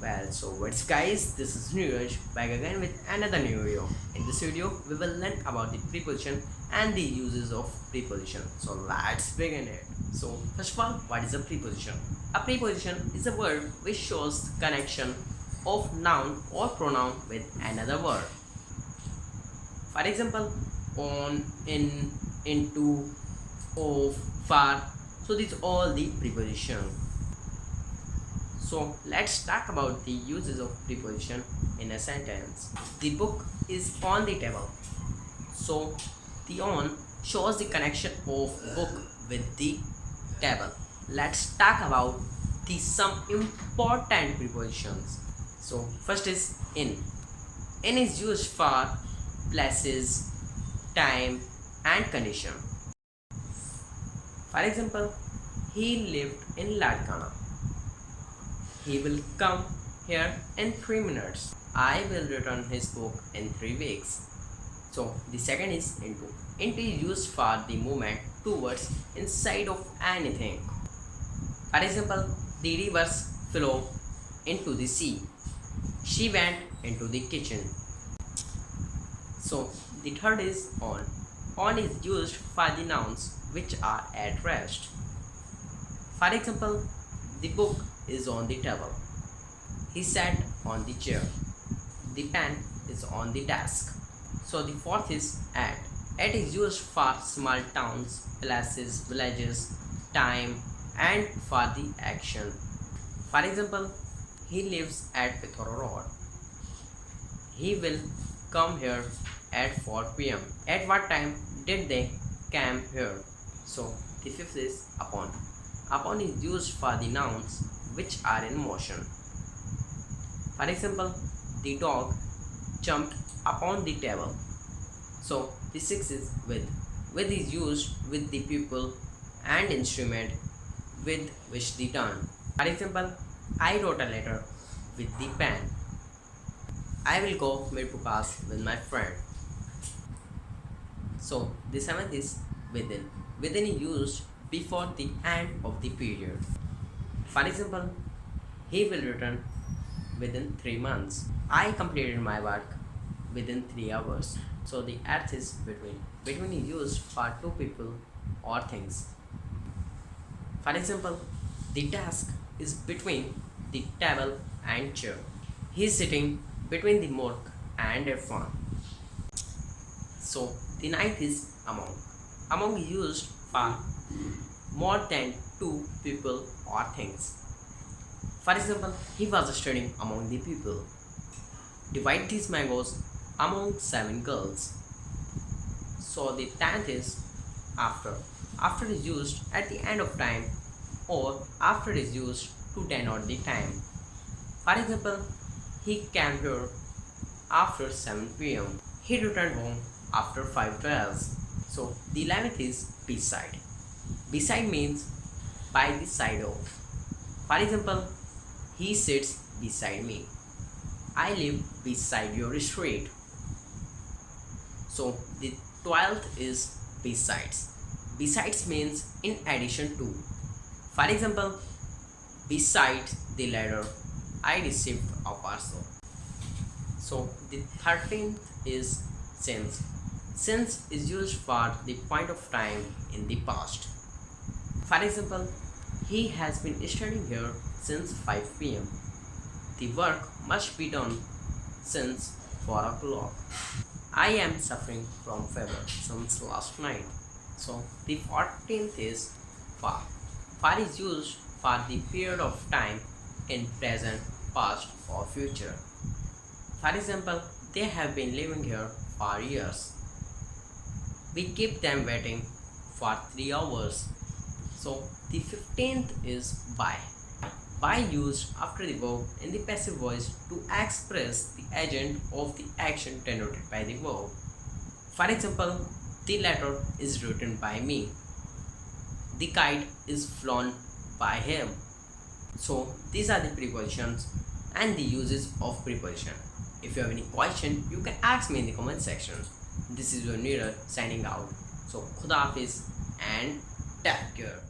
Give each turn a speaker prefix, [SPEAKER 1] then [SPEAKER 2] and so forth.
[SPEAKER 1] Well, so what's guys, this is Neeraj back again with another new video. In this video, we will learn about the preposition and the uses of preposition. So let's begin it. So first of all, what is a preposition? A preposition is a word which shows the connection of noun or pronoun with another word. For example, on, in, into, of, far. So these all the prepositions. So let's talk about the uses of preposition in a sentence. The book is on the table. So the on shows the connection of book with the table. Let's talk about the some important prepositions. So first is in. In is used for places, time and condition. For example, he lived in Ladkana. He will come here in 3 minutes. I will return his book in 3 weeks. So the second is into. Into is used for the movement towards inside of anything. For example, the rivers flow into the sea. She went into the kitchen. So the third is on. On is used for the nouns which are at rest. For example, the book is on the table. He sat on the chair. The pen is on the desk. So the fourth is at. At is used for small towns, places, villages, time and for the action. For example, he lives at Pithora Road. He will come here at 4 p.m. At what time did they come here? So the fifth is upon. Upon is used for the nouns which are in motion. For example, the dog jumped upon the table. So the sixth is with. With is used with the people and instrument with which the done. For example, I wrote a letter with the pen. I will go meet class with my friend. So the seventh is within. Within is used before the end of the period. For example, he will return within 3 months. I completed my work within 3 hours. So the eighth is between. Between is used for two people or things. For example, the desk is between the table and chair. He is sitting between the morgue and a farm. So the ninth is among. Among is used for more than two people or things. For example, he was studying among the people. Divide these mangoes among 7 girls. So the 10th is after. After is used at the end of time or after is used to denote the time. For example, he came here after 7 p.m. He returned home after 5:12. So the 11th is beside. Beside means by the side of. For example, he sits beside me. I live beside your street. So the 12th is besides. Besides means in addition to. For example, beside the letter, I received a parcel. So the 13th is since. Since is used for the point of time in the past. For example, he has been studying here since 5 p.m. The work must be done since 4 o'clock. I am suffering from fever since last night. So the 14th is far. Far is used for the period of time in present, past or future. For example, they have been living here for years. We keep them waiting for 3 hours. So the 15th is by. By used after the verb in the passive voice to express the agent of the action denoted by the verb. For example, the letter is written by me. The kite is flown by him. So these are the prepositions and the uses of preposition. If you have any question, you can ask me in the comment section. This is your Neeraj signing out. So Khuda Hafiz and take care.